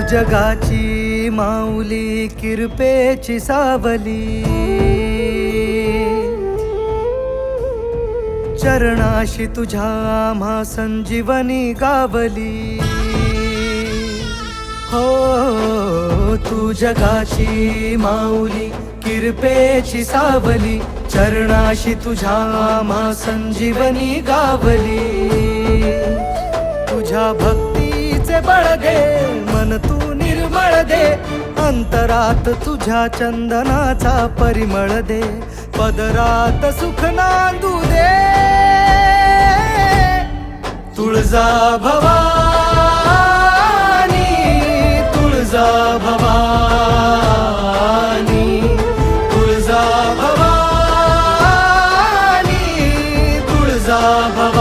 जगाची माऊली किरपेची सावली, चरणाशी तुझ्या आम्हा संजीवनी गावली. हो तू जगाची माऊली किरपेची सावली, चरणाशी तुझ्या आम्हा संजीवनी गावली. तुझ्या भक्तीचे बळ दे, मन तू निर्मळ दे, अंतरात तुझ्या चंदनाचा परिमळ दे, पदरात सुख नांदू दे. तुळजा भवानी, तुळजा भवानी, तुळजा भवानी, तुळजा भवानी.